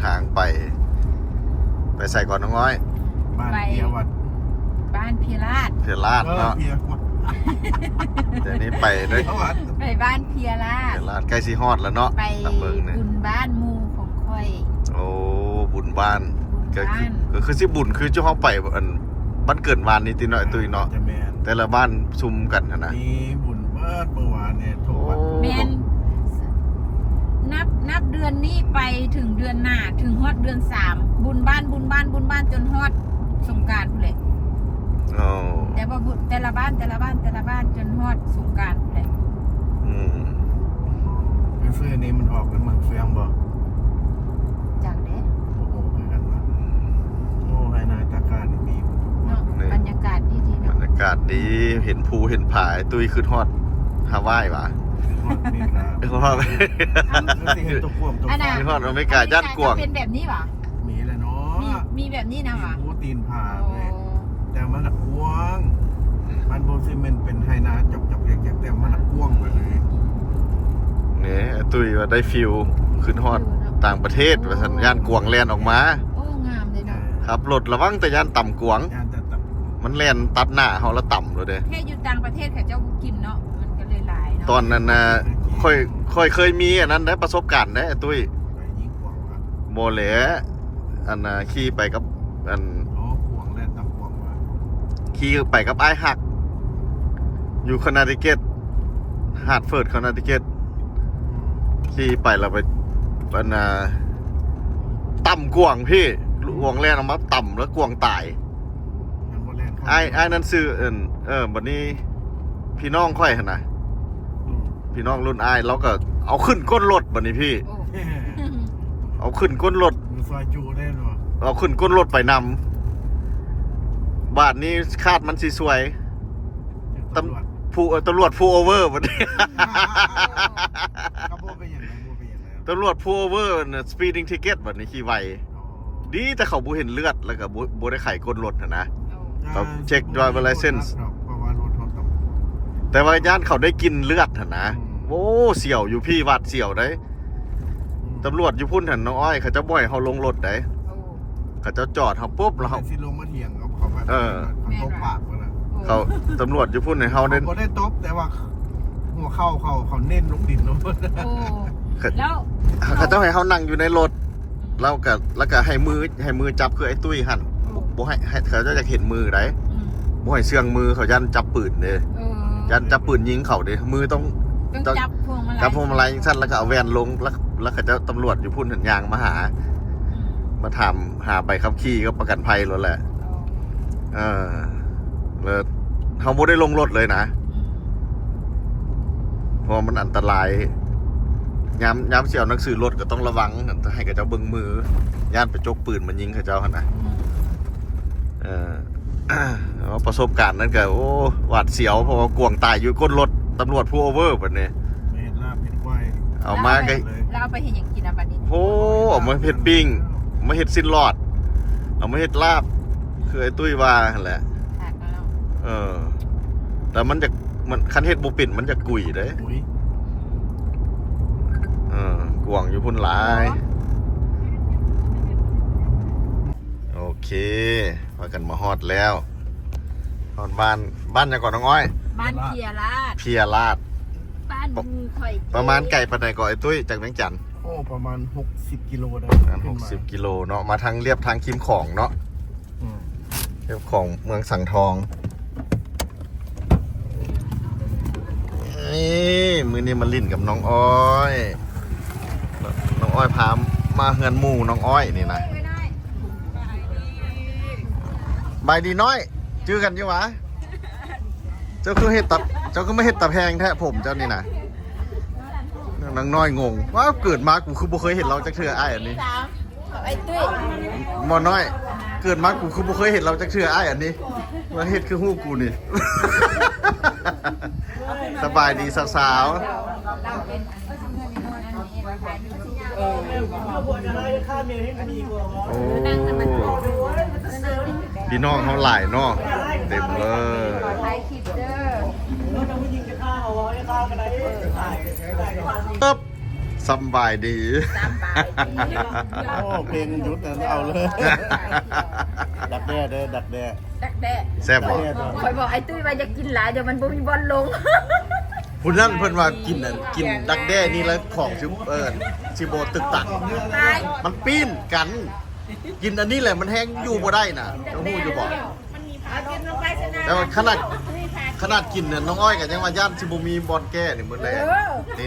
ทางไปใส่ก่อนน้องอ้อยบ้านเพียวัดบ้านพีราชเพียราชเนาะเดี๋ยวนี้ไปด้วยไปบ้านเพียราชใกล้สีฮอดแล้วเนาะไปบุญบ้านมูของค่อยโอ้บุญบ้านก็คือสิบุญคือเจ้าห้องไปบ้านเกิดวานนี้ตีน้อยตุยเนาะแต่ละบ้านซุ่มกันนะนี่บุญบ้านเมื่อวานเนี่ยทุกวันแมนนับเดือนนี้ไปถึงเดือนหน้าถึงฮอดเดือน3บุญบ้านจนฮอดสงกรานต์พุ่นเลยแต่ว่าบุญแต่ละบ้านจนฮอดสงกรานต์พุ่นเลยเฟื่อนี้มันออกกันเมืองเฟียงบ่จากเด้โอ้โหเหมือนกันวะโอ้ให้นายตาการนี่มีเนาะบรรยากาศดีๆเนาะบรรยากาศดีเห็นภูเห็นผาตุยขึ้นฮอดฮาวายว่ะฮอดเห็นตัวกวงตัวฮอดอเมริกาย่านกวงเป็นแบบนี้ว่ะมีแหละเนาะมีแบบนี้นะว่ะภูตีนผาเลยแต่มันกวงมันโบซีเมนเป็นไฮนาจบแยกแต่มันกวงไปเลยเนี่ยตุยว่าได้ฟิลขึ้นฮอดต่างประเทศว่าสัญญาณกวงแลนออกมาโอ้งามเลยเนาะครับรถระวังแต่ย่านต่ำกวงมันแลนตัดหน้าเขาแล้วต่ำเลยเด้แค่อยู่ต่างประเทศเขาเจ้ากินเนาะมันก็เลยหลายเนาะตอนนั้นนะค่อยเคยมีอันนั้นได้ประสบการณ์ได้ตุยโมเลอันขี่ไปกับอันขี่ไปกับไอ้หักอยู่คอนเนติเกตฮาร์ดเฟิร์ดคอนเนติเกตขี่ไปเราไปอันต่ำกวงพี่กวงแล่นออกมาต่ำแล้วกวงตายไอ้นั่นซื้อวันนี้พี่น้องค่อยขนาดพี่น้องรุ่นไอ้เราก็เอาขึ้นก้นรถวันนี้พี่เอาขึ้นก้นรถเอาขึ้นก้นรถไปนำบาทนี้คาดมันสีสวยตำรวจพูโอเวอร์วันนี้ตำรวจพูโอเวอร์สปีดดิ้งทิเก็ตวันนี้ขี่ไวดีแต่เขาบูเห็นเลือดแล้วก็บูได้ไขก้นรถนะเขาเช็คดรายเวอร์ไลเซนส์แต่ว่าย่านเขาได้กินเลือดนะโอ้เสี่ยวอยู่พี่วัดเสี่ยวได้ตำรวจอยู่พุ่นหันน้องอ้อยเขาจะบ่อยเขาลงรถได้เขาจะจอดเขาปุ๊บแล้วเขาลงมาเถียงเขาแบบเขาปากเลยเขาตำรวจอยู่พุ่นในเขาได้ตบแต่ว่าหัวเข้าเขาเน้นลงดินลงแล้วเขาจะให้เขานั่งอยู่ในรถแล้วก็ให้มือจับคือไอ้ตุ้ยหันบ่ให้เขาจะเห็นมือได้บ่ให้เสื่องมือเขายันจับปืนเลยยันจับปืนยิงเขาเด้มือต้องจับพวงมาลัยสั้นแล้วก็เอาแวนลงแล้วเขาจะตำรวจอยู่พุ่นหันยางมาถามหาใบขับขี่ก็ประกันภัยรถแหละแล้วเขาไม่ได้ลงรถเลยนะเพราะมันอันตรายย้ำเสี่ยวหนังสือรถก็ต้องระวังให้กับเจ้าเบิ้งมือย่านไปจกปืนมันยิงกับเจ้าขนาดประสบการณ์นั้นก็โอ้หวาดเสียวเพราะว่ากวงตายอยู่ก้นรถตำรวจผู้โอเวอร์แบบนี้เอามาไงเราเอาไปเห็นอย่างกินอะไรนี้โอ้มาเห็ดปิ้งมาเห็ดซินหลอดเอามาเห็ดลาบคือไอ้ตุ้ยว่าแหละแต่มันคันเห็ดบุปิ่นมันจะกุยได้กวางอยู่พุ่นหลายโอเคมากันมาฮอดแล้วฮอดบ้านยังก่อนน้องอ้อยบ้านเพียราชบ้านมูข่อยประมาณไก่ปานใดก่อนไอ้ตุ้ยจากเวียงจันทร์โอ้ประมาณ60 กิโลได้60 กิโลเนาะมาทางเรียบทางคิมของเนาะเรียบของเมืองสังทองนี่มือนี้มาลิ่นกับน้องอ้อยพามาเฮือนหมู่น้องอ้อยนี่นะใบดีน้อยจื้อกันอยู่วะเจ้าคือไม่เห็ดตับแพงแท้ผมเจ้านี่นะนางน้อยงงว่าเกิดมากูคือบ่เคยเห็นเราจักเทื่ออ้ายอันนี้ไอ้ตุ้ยมอน้อยเกิดมากูคือบ่เคยเห็นเราจักเทื่ออ้ายอันนี้มาเฮ็ดคือฮู้กูนี่สบายดีสาวๆพี่น้องเขาหลายเนาะเต็มเลย สำบายดี สามบายดี โอ้เพลงยุทธเอาเลย ดักแด้เด้อดักแด้ ดักแด้ แซ่บบ่ คอยบอกไอ้ตุ้ยว่าจะกินหลายเดี๋ยวมันบ่มีบอลลง ผู้นั้นเพิ่นว่ากินนั่นกินดักแด้นี่แล้วของชิโบตึกตัก ตาย มันปีนกัน กินอันนี้แหละมันแห้งอยู่บ่ได้น่ะน้องฮู้อยู่บ่ เอากินลงไปซะนะ แต่ว่าขนาดกินเนี่ยน้องอ้อยกับยังว่าย่านสิบ่มีบอลแก้นี่หมดเลย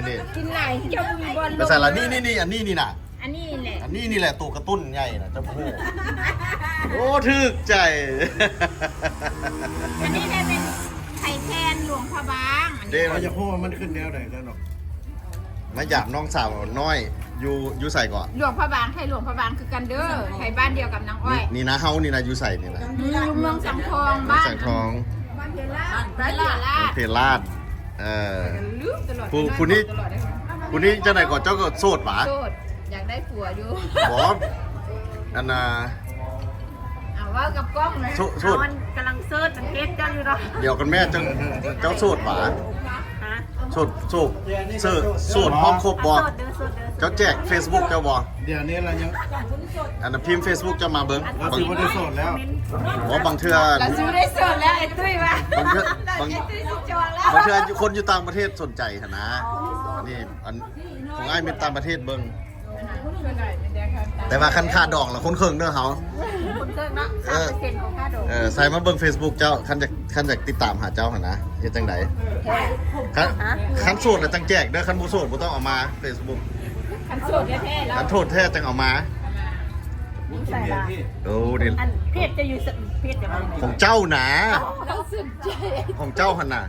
นี่ กินหลายเจ้าบ่มีบอลล ไม่ ง ใช่ละนี่อันนี้นี่น่ะ อันนี้แหละ อันนี้นี่แหละตัวกระตุ้นใหญ่น่ะเจ้าฮู้โอ้ถึกใจ อันนี้ได้เป็นไข่แทนหลวงพระบางอัน เด้ นี้ เขาจะพูดว่ามันขึ้นแนวไหนแล้วหรอก มาหยาบน้องสาวน้อยอยู่ใส่ก่อน หลวงพระบางไข่หลวงพระบางคือกันเด้อไข่บ้านเดียวกับนางอ้อย นี่นะเฮานี่นะอยู่ใส่นี่นะ อยู่เมืองสังทองบ้าน สังทอง บ้านเพลาดบ้านเพลาด เพลาดลืมตลอด ผู้นี้ ตลอดเลยค่ะ ผู้นี้จะไหนก่อนเจ้าก็โสดหวะ โสดอยากได้ผัวอยู่ บออันน่ะ เอาว่ากับกล้องเลย โสด มันกำลังเซิร์ชเพจกันอยู่หรอ เดี๋ยวกันแม่เจ้าโสดหวะ ฮะ โสดพร้อมครบบอ โสดเด้อโสดเด้อ เจ้าแจก Facebook เจ้าบอ เดี๋ยวนี้เรายัง อันนั้นพิมพ์ Facebook เจ้ามาเบิ้ง เราซื้อมาได้โสดแล้ว บางเทื่อ เราซื้อได้โสดแล้วไอ้ตุ้ยว่ะ บางเทื่อ ไอ้ตุ้ยสิจองแล้ว บางเทื่อคนอยู่ต่างประเทศสนใจหนนะนี่อันของไอ้ายเป็นต่างประเทศเบิ้งแต่ว่าคันค่าดอกละคนเคิงเด้อเฮา คุณเครื่องเนาะ3%ของค่าดอก ใส่มาเบิ่ง Facebook เจ้าคันจากติดตามหาเจ้าหั่นนะเฮ็ดจังไดคันโสดแล้วจังแจกเด้อคันบ่โสดบ่ต้องเอามา Facebook คันโสดแท้ๆแล้ว คันโทษแท้จังเอามา ใส่ละ โอ้นี่ อันเพจจะอยู่เพจจะมา ของเจ้านะ เราสนใจ ของเจ้าหั่นน่ะ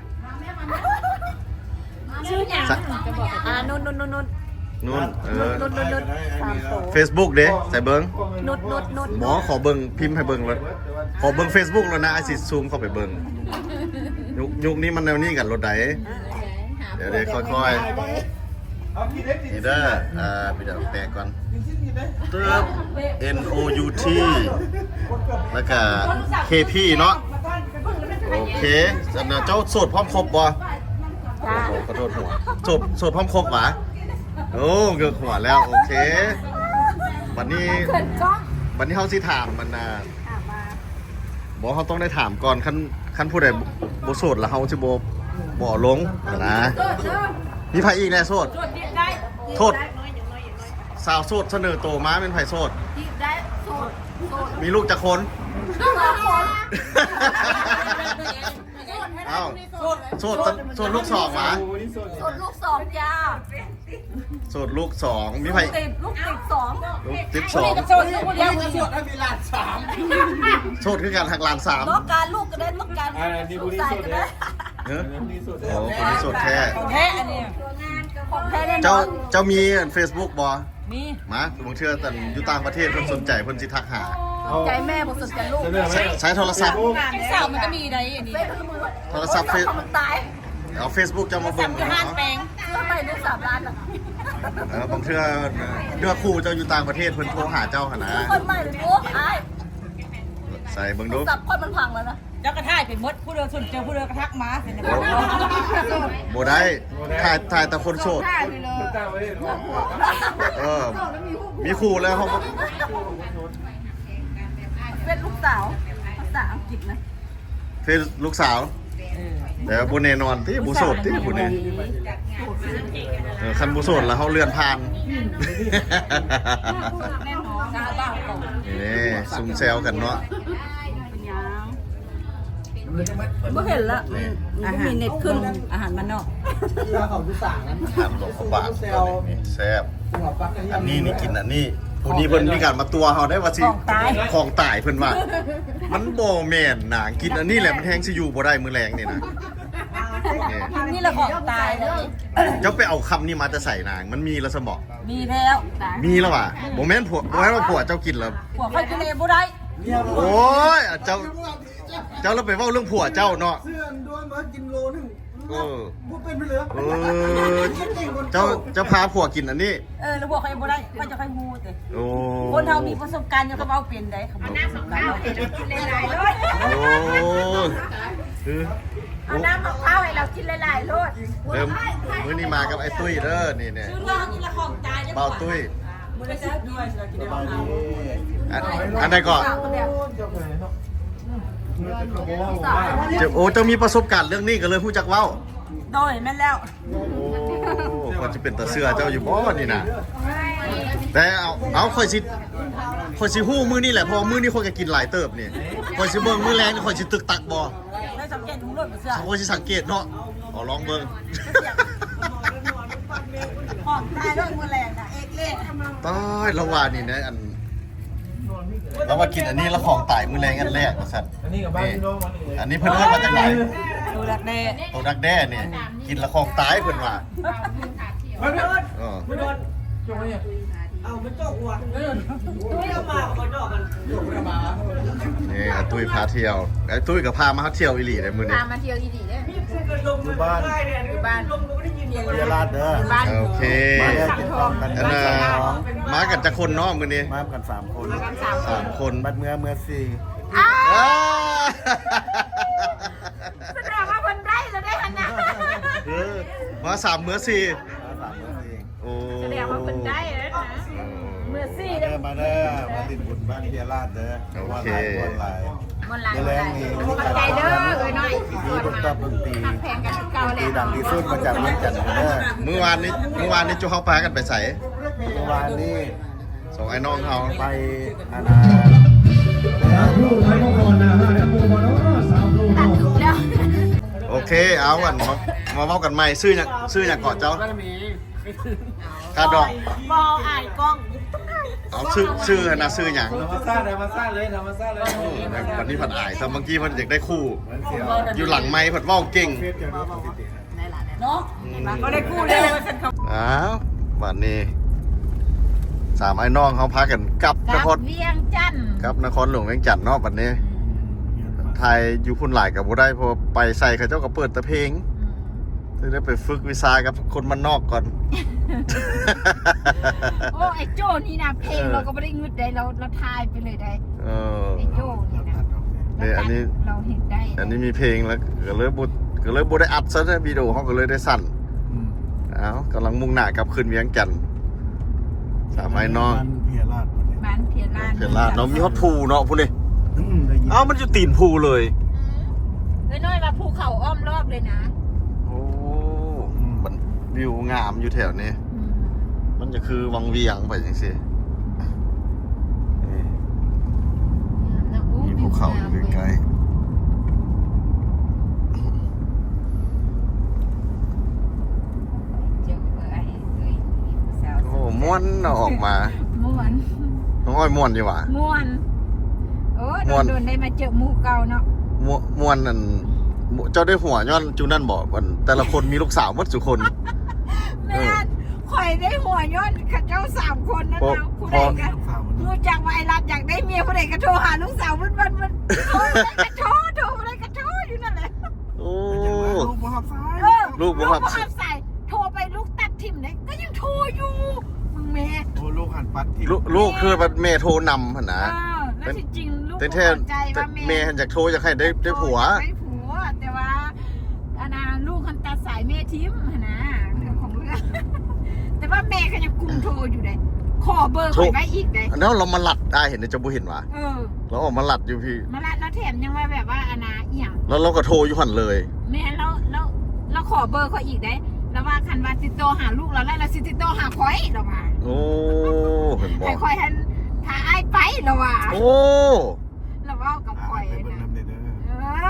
ชื่อหยังจะบอกนุ่น นู่น นุ่นสามโต Facebook เด้ใส่เบิ่ง นุ่น หมอขอเบิ่งพิมพ์ให้เบิ่งเลยขอเบิ่ง Facebook แล้วนะไอ้สิซูมเข้าไปเบิ่งยุคนี้มันแนวนี้กันรถใดเดี๋ยวค่อยๆนี่เด้อพี่เดี๋ยวแปะก่อนตึ๊บ NOUT แล้วก็ KP เนาะโอเคอันน่ะเจ้าโสดพร้อมครบบ่ จ้า ขอโทษหัวโสดพร้อมครบหวะโอ้เกือบหัวแล้วโอเควันนี้ เกิดกล้อง วันนี้เขาสิถามมันนะ ถามมา บอกเขาต้องได้ถามก่อนขั้นผู้ใดบ่โสดแล้วเขาจะบ่ลงนะมีไผอีกแน่โสด โสดได้ โทษ สาวโสดเสนอโตมาเป็นไผโสด จีบได้โสด มีลูกจะคน คน เอ้าโสดลูกสองหมา โสดลูกสองจ้า โสดลูกสองมีไผ ลูกติดสอง ลูกติดสอง โสดลูกเดียวโสด โสดคือการหักหลานสาม ต้องการลูกก็ได้ต้องการลูกชายก็ได้ เนอะโอ้คนนี้โสดแท้ แท้อันนี้ของแท้แน่น เจ้า อน เจ้ามี Facebook บ่ มี มาบางเทื่อแต่อยู่ต่างประเทศเพิ่นสนใจเพิ่นสิทักหา ใจแม่บอกสนใจลูก ใช้โทรศัพท์ สาวมันก็มีได้อันนี้ โทรศัพท์เฟซ มันตาย เอา Facebook จะมาเบิ่ง จะห้าน เนาะ แปลงก็ไปได้3 ล้านอ่ะ บางเทื่อเดือคู่เจ้าอยู่ต่างประเทศเพิ่นโทรหาเจ้าหั่นนะ คนใหม่เลยโอ้ไอ้ ใส่เบิ่งดู สับคนมันพังแล้วนะ เจ้ากระท่ายเป็นมดผู้เดียวสนเจอผู้เดียวกระทักมาเสร็จแล้ว บ่ได้ถ่ายแต่คนโสด ได้ไปเลย มีคู่แล้วเขาก็ เป็นลูกสาวภาษาอังกฤษนะ เฟซลูกสาว แต่บ่แน่นอนที่บ่โสดที่ผู้นี้คันบ่โสดแล้วเฮาเลื่อนผ่าน แน่นอนกาบ้าก่อน นี่ซุ่มแซวกันเนาะ เป็นยังไม่เห็นละ นี่ อาหารเน็ตขึ้นอาหารมันนอก ทำหลวงพระบางนี่แซ่บอันนี้นี่กินอันนี้ผู้นี้เพิ่นมีการมาตัวเฮาได้ว่าสิของตายเพิ่นว่า มันบ่แม่นนะกินอันนี้แหละมันแฮงสิอยู่บ่ได้มื้อแรงนี่นะนี่ นี่แหละของตายเลย เจ้าไปเอาคำนี้มาจะใส่นางมันมีแล้วสมอง มีแล้วตาย มีแล้วว่ะบ่แม่นผัวบ่แม่นว่าผัวเจ้ากินแล้ว พวกเขาจะเนบ่ได้ โอ้ยเจ้าแล้วไปเว้าเรื่องผัวเจ้าเนาะ เสื้อด้วนมากินโลนึง เออ บ่เป็นไปเลย เจ้าพาผัวกินอันนี้ แล้วพวกเขาบ่ได้ก็จะค่อยฮู้แต่ โอ้ คนเฮามีประสบการณ์อยู่กับเอาเป็นได้เขาบ่น่าสงสารหลายๆเลย โอ้ เอาน้ำมะพร้าวให้เรากินหลายๆโลด เริ่มมื้อนี้มากับไอ้ตุ้ยเด้อนี่เนี่ย ชื่อเรื่องนี้ละของตาย เบาตุ้ย มือละสิบด้วยสิกิน ส ได้ บายดี อันใดก่อน เจ้าเคยเนาะเมื่อจะขโมยว่า โอ้เจ้ามีประสบการณ์เรื่องนี้ก็เลยฮู้จักเว้า โดยแม่นแล้ว โอ้ก็จะเป็นตาเสือเจ้าอยู่บ่นี่น่ะแต่เอาค่อยสิฮู้มื้อนี้แหละเพราะมื้อนี้ค่อยก็กินหลายเติบนี่ค่อยสิเบิ่งมื้อแรงนี่ค่อยสิตึกตักบ่ ได้สังเกตของรถเสื้อ ค่อยสิสังเกตเนาะเอาลองเบิ่ง ของตายรถมือแรงนะเอกเล่ ตายละว่านี่นะอันแล้วว่ากินอันนี้แล้วของตายมื้อแรงอันแรกว่าซั่น อันนี้กับบ้านพี่น้องมันนี่ อันนี้เพิ่นเอิ้นมาจากไหน ดูดักแน่ โตดักแด้เนี่ยกินแล้วของตายเพิ่นว่า ไม่โดน เออ ไม่โดนจงไว้เนี่ย เอามันโจกหัวไม่เอามาคนดอกกัน นี่อาตุ้ยพาเที่ยวไอ้ตุ้ยก็พามาเที่ยวอีหลีเลยมื้อนี้ พามาเที่ยวอีดีเด้อ อยู่บ้าน อยู่บ้าน เรียราดเด้อ บ้าน โอเค มาเด้อกินข้าวกัน อันน่ะมากันจักคนเนาะมื้อนี้ มากัน3 คน กันสามคน 3 คน บัดเมื่อสี่ อ้าว อ้า แสดงว่าคนไร่เราได้ขนาด เออมา3มื้อ4 มา3มื้อสี่ โอ้ แสดงว่าคนได้แล้วนะเมื่อสี่ เด้อมาเด้อมาติดบุญบ้านเรียราดเด้อว่าหลายคนหลาย มันหลาย เดี๋ยวแรงนี่ ขอบใจเด้อเอ้ยน้อย มีดนตรีดนตรี หักแพงกันเก่า ตี แล้ว ดังที่สุดมาจากเมืองจันทร์เด้อ เมื่อวานนี้จุเฮาพากันไปไส เมื่อวานนี้ สองไอ้น้องเฮา ไปอาณา แล้ว โอเคเอากันมาเว้ากันใหม่ซื้อหยังก่อนเจ้าค่าดอก บออ่ายกล้อง เอาซื้อนะซื้อหยัง ธรรมชาติเลยธรรมชาติเลย โอ้วันนี้ผัดอายแต่เมื่อกี้มันอยากได้คู่ เหมือนเสียว อยู่หลังไม้ผัดว่าวเก่ง เฟซจะรู้ปกติ เนาะก็ได้กู้เลยว่าฉันเขา อ้าววันนี้สามไอ้น้องเขาพากันกลับน กลั คร บเวียงจันทน์ กลับนครหลวงเวียงจันทน์เนาะวันนี้ไทยอยู่พุ่นหลายกับบ่ได้เพอไปใส่เขาเจ้าก็เปิดแต่เพลงเลยได้ไปฝึกวิชากับคนมันนอกก่อน โอ้ไอ้โจ้นี่นะเพลงเราก็ไม่ได้งึดได้เราทายไปเลยได้ เออ ไอ้โจ้นี่นะ เนี่ยอันนี้ เราเห็นได้ อันนี้มีเพลงแล้วก็เลยบ่ได้อัดซะนะวิดีโอเขาก็เลยได้สั่นอ้าวกำลังมุ่งหน้ากลับคืนเวียงจันทน์สามไอ้น้อง เพียราดวันนี้ บ้านเพียราน เห็นละเนาะมีฮอตพูเนาะพูดนี่ ได้ยิน เอ้ามันอยู่ตีนพูเลย เอ้ยน้อยมาภูเขาอ้อมรอบเลยนะ โอ้มันวิวงามอยู่แถวนี้ อืม มันจะคือวังเวียงไปจังซี่นี่ แล้วโอ้ มีภูเขาอยู่ใกล้ เจ้าเอ้ยเอ้ยสาว ๆโอ้ม่วนเนาะออกมา ม่วน น้องอ้อยม่วนอยู่ว่ะ ม่วนโอ้ ม่วน โดนได้มาเจอหมู่เก่าเนาะ ม่วนนั่นเจ้าได้หัวย้อนจูนั่นบอกว่าแต่ละคนมีลูกสาวหมดทุกคน แม่นข่อยได้หัวย้อนข้าเจ้า3 คนนั่น พอ นะผู้ใดกัน ข่าวมัน รู้จักว่าไอ้รัดอยากได้เมียผู้ใดก็โทรหาลูกสาวมันโทรอะไรก็โทรอยู่นั่นแหละ โอ้ ลูกบ่ฮับซ้าย เออ ลูกบ่รับ ใส่โทรไปลูกตัดทิมเลยก็ยังโทรอยู่มึงแม่ โอ้ลูกหันปัดที่ ลูกคือแบบแม่โทรนำหั่นนะ แล้วจริงๆลูก แต่ ก็ แท้ พอใจว่า แม่หันจากโทรอยากให้ได้ผัว ได้ผัวแต่ว่าอันน่ะลูกคันตัดสายแม่ทิมหั่นนะเรื่องของเรื่อง แต่ว่าแม่ก็ยังกุมโทรอยู่เลยขอเบอร์ข่อยไว้อีกเลย แล้วเรามาหลัดได้เห็นในจะบุเห็นวะ เออ เราออกมาหลัดอยู่พี่ มาละแล้วแถมยังว่าแบบว่าอันน่ะเอี่ยง แล้วเราก็โทรอยู่หันเลย แม่เราขอเบอร์เขาอีกได้ แล้วว่าคันว่าติดต่อหาลูกเราแล้วเราสิติดต่อหาข่อยเราว่า โอ้เห็นบอ ให้ ก ข่อยทันถ้าอ้ายไปเราว่า โอ้ เราว่ากับข่อย ไปเบิ่ง นะ น้ำเด้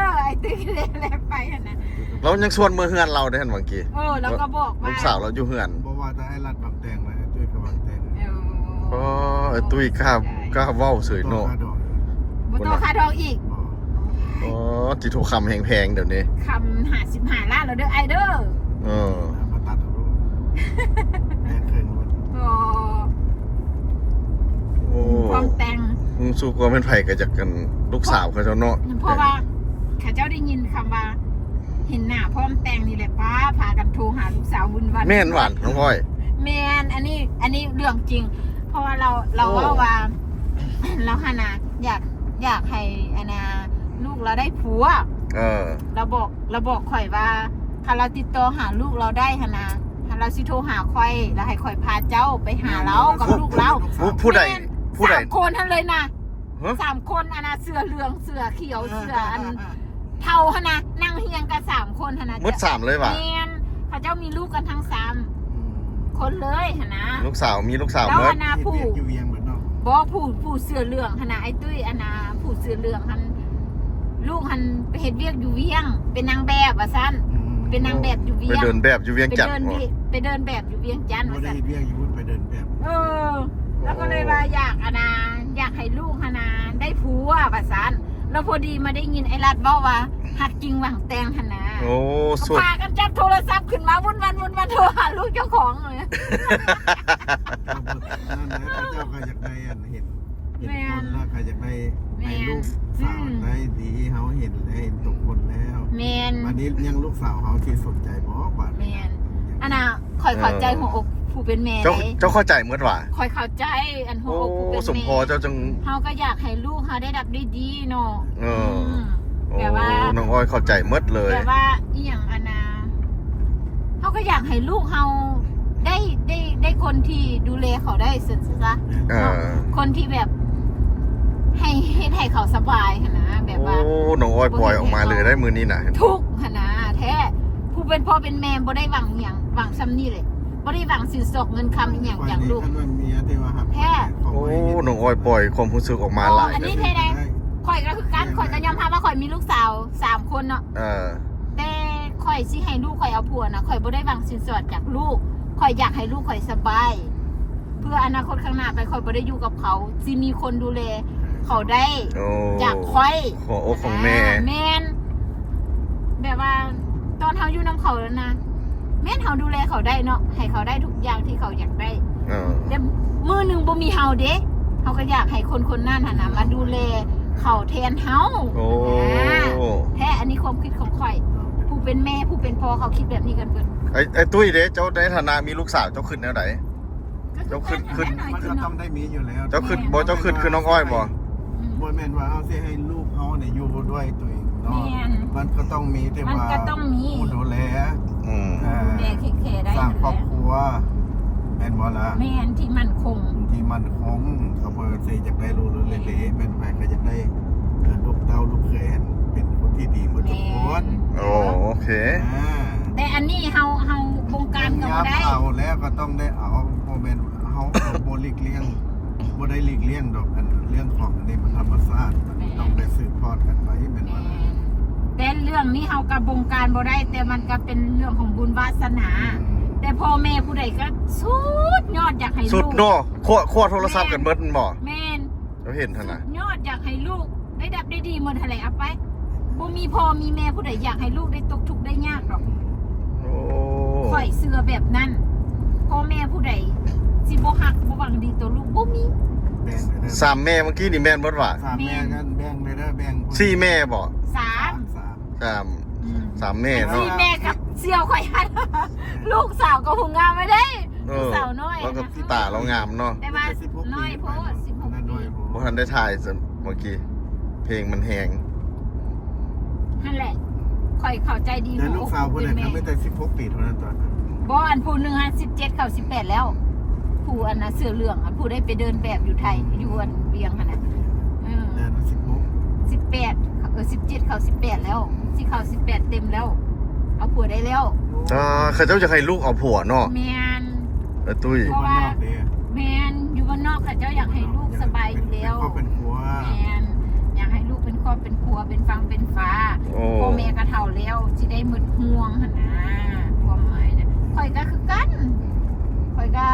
อ ไอ้ตึกเล่นไปหั่นนะ เรายังชวนมือเฮือนเราได้เห็นบางกี้ แล้วก็บอกว่า ลูกสาวเราอยู่เฮือน บ่ว่าจะให้รัดบังแตงไว้ช่วยกับบางแตง เอ ก็ อ ตุ้ยกล้าเว้าเสยโน ค่าดอก บ่ต้องค่าทองอีก บ่ อ๋อจิโทรคำแพงๆเดี๋ยวนี้ คำ55ล้านแล้วเด้อไอเด้อ เออ มาตัดเอาลูกแม่เคยมัน อ๋อ โอ้ ความแต่ง มึงสู้กลัวเป็นไผ่กับจากกันลูกสาวเขาเจ้าเนาะ เพราะว่าข้าเจ้าได้ยินคำว่า เห็นหน้าพร้อมแต่งนี่แหละป้าพากันโทรหาลูกสาวบุญวัน แม่นหวานน้องก้อย แม่นอันนี้เรื่องจริง เพราะว่าเรา โอ้ ว่า เราหานาอยากให้อันนาลูกเราได้ผัว เราบอกข่อยว่าถ้าเราติดต่อหาลูกเราได้หั่นนะถ้าเราสิโทรหาข่อยแล้วให้ข่อยพาเจ้าไปหาเรากับลูกเรา ผู้ใด สามคนท่านเลยนะ ฮะ 3 คนอันนะเสือเหลืองเสือเขียวเสืออันเทาหั่นนะนั่งเฮียงกัน3 คนหั่นนะ มืด3เลยว่ะ แม่นพระเจ้ามีลูกกันทั้ง3 คนเลยหั่นนะ ลูกสาวมีลูกสาว แล้ว เมื่อ อันนะผู้ อยู่เวียงเหมือนเนาะ บอกผู้เสือเหลืองหั่นนะไอ้ตุ้ยอันนะผู้เสือเหลืองหันลูกหันไปเฮ็ดเวียกอยู่เวียง เป็นนางแบบว่าซั่นเป็นนางแบบอยู่เวี ไป ยง เดินแบบอยู่เวียงจันทน์ ไปเดินแบบอยู่เวียงจันทน์ บ่ ว่า ได้ ซั่น เวียงอยู่พุ่นไปเดินแบบ แล้วก็เลยว่าอยากอยากให้ลูกได้ผัวว่าซั่นแล้วพอดีมาได้ยินไอ้รัดเว้าว่าหักจริงหวังแต่งหั่นนะ โอ้สุด พากันจับโทรศัพท์ขึ้นมาวุ่นวันโทรหาลูกเจ้าของเลย นั่นแหละพระเจ้าก็อยากได้อันเห็นคนแล้วก็อยากได้ให้ลูกสาวได้ดีเฮาเห็นได้ทุกคนแล้ว แมน วันนี้ยังลูกสาวเฮาที่สนใจบ่บาด แมนอันน่ะคอยเข้าใจหัวอกผู้เป็นแม่ เจ้า เลย เจ้าเข้าใจเมื่อว่ะ คอยเข้าใจอันหัว โอ้ อกผู้เป็น สม แม่ พอเจ้าจัง เฮาก็อยากให้ลูกเฮาได้ดับได้ดีเนาะ เออ ม โอ้ แบบว่า น้องอ้อยเข้าใจเมื่อเลย แบบว่าอีหยังอันน่ะเฮาก็อยากให้ลูกเฮาได้คนที่ดูแลเขาได้สุดซะ เออ คนที่แบบให้เฮ็ดให้เขาสบายหั่นนะแบบ โอ้ ว่า น้องอ้อยปล่อยออกมาเลยได้มือนี้น่ะ ทุกข์หั่นนะแท้ผู้เป็นพ่อเป็นแม่บ่ได้หวังอหย่างหวังซ้ำนี่เลยบ่ได้หวังสินสอดเงินคำอีหยังจากลูก คันว่าเมียที่ว่าหัก แท้ โอ้น้องอ้อยปล่อยความรู้สึกออกมาหลาย อัน เล นี้ ย เท่ใดข่อยก็คือกันข่อยก็ยอมรับว่าข่อยมีลูกสาว3 คนเนาะ เออ แต่ข่อยสิให้ลูกข่อยเอาผัวนะข่อยบ่ได้หวังสินสอดจากลูกข่อยอยากให้ลูกข่อยสบายเพื่ออนาคตข้างหน้าไปข่อยบ่ได้อยู่กับเขาสิมีคนดูแลเขาได้ โอ้ จากข่อย หัวอกของแม่ แม่นแบบว่าตอนเฮาอยู่นํเขาแล้วนะแม่นเฮาดูแลเขาได้เนาะให้เขาได้ทุกอย่างที่เขาอยากได้ เออ แต่มือหนึ่งบ่มีเฮาเด้เฮาก็อยากให้คนคนนั้นหั่นน่ะมาดูแลเขาแทนเฮา โอ้ แท้อันนี้ความคิดของข่อย ผู้เป็นแม่ผู้เป็นพ่อเขาคิดแบบนี้กันเบิด ไอ้ตุ้ยเด้เจ้าในฐานะมีลูกสาวเจ้าขึ้นแนวไหน เจ้าขึ้น มันก็ต้องได้มีอยู่แล้ว เจ้าขึ้นบ่เจ้าขึ้นคือน้องอ้อยบ่ บ่แม่นว่าเฮาสิให้ลูกเฮาเนี่ยอยู่ด้วยตัวเองเนาะ แม่น มันก็ต้องมีแต่ มัน ว่า ก็ต้องมี ผู้ดูแล อืม แม่เคได้ สร้างครอบครัวแม่นบ่ล่ะ แม่นที่มั่นคง ที่มันคงเขาเพิ่นสิอยากได้ลูกเละๆแม่นไปก็อยากได้ลูกเต้าลูกเขยเป็นคนที่ดีหมดทุกคน โอ้โอเค แต่อันนี้เฮาบงการก็บ่ได้ เอาแล้วก็ต้องได้เอาบ่แม่นเฮาบ่หลีกเลี่ยงบ่ได้หลีกเลี่ยงดอกอันเรื่องของอันนี้มันธรรมชาติมันต้องได้สืบทอดกันไปแม่นบ่ล่ะ แต่เรื่องนี้เฮากับบงการบ่ได้ แต่มันก็เป็นเรื่องของบุญวาสนา แต่พ่อแม่ผู้ใดก็สุดยอดอยากให้ สุ ลู ด ก เนาะขั้วโทรศัพท์กันเบิดบ่ แม่น เราเห็นท่าน สุ น่ะ ดยอดอยากให้ลูกได้ดับได้ดีหมดอะไรเอาไปบ่มีพ่อมีแม่ผู้ใดอยากให้ลูกได้ตกทุกข์ได้ยากหรอก โอ้ ข่อยเชื่อแบบนั้นพ่อแม่ผู้ใดสิบ่ฮักบ่หวังดีต่อลูกบ่มี แบ่งเลยเด้อ สามแม่เมื่อกี้นี่แม่นเบิดว่ะ สามแม่กันแบ่งเลยเด้อแบ่ง สี่แม่บ่ สาม สามแม่เนาะ สี่แม่กับเสี่ยวข่อยหัน ลูกสาวก็หูงามไม่ได้ เอ ลูก อ สาวน้อย แล้วก็ นะ ตาเรางามเนาะ แต่ว่าน้อยโพด16 นั่น ปี น้อยโพ บ่ ด ทันได้ถ่ายซะเมื่อกี้ เพลงมันแฮง นั่นแหละข่อยเข้าใจดี แต่ลูกสาวคนนั้น แม่ ก็ไม่แต่16 ปีเท่านั้นตอนนั้น บ่อันผู้หนึง17เข้า18แล้ว ผู้อันน่ะเสื้อเหลืองอันผู้ได้ไปเดินแบบอยู่ไทยอยู่อันเวียงหั่นน่ะเออ แต่นั้น16 17เข้า18แล้วสิเข้า18เต็มแล้ว เอาผัวได้แล้ว เขาเจ้าจะให้ลูกเอาผัวเนาะ แม่น ตุ้ย เพราะว่า บ้นนอกเด้ แม่นอยู่บ้านนอกเขาเจ้าอยากให้ลูกสบายอยู่แล้ว เป็นครอบเป็นครัว แม่นอยากให้ลูกเป็นครอบเป็นครัวเป็นฟังเป็นฟ้า โอ้ พ่อแม่ก็เฒ่าแล้วสิได้หมดห่วงหั่นนะความหมายนะข่อยก็คือกันข่อยก็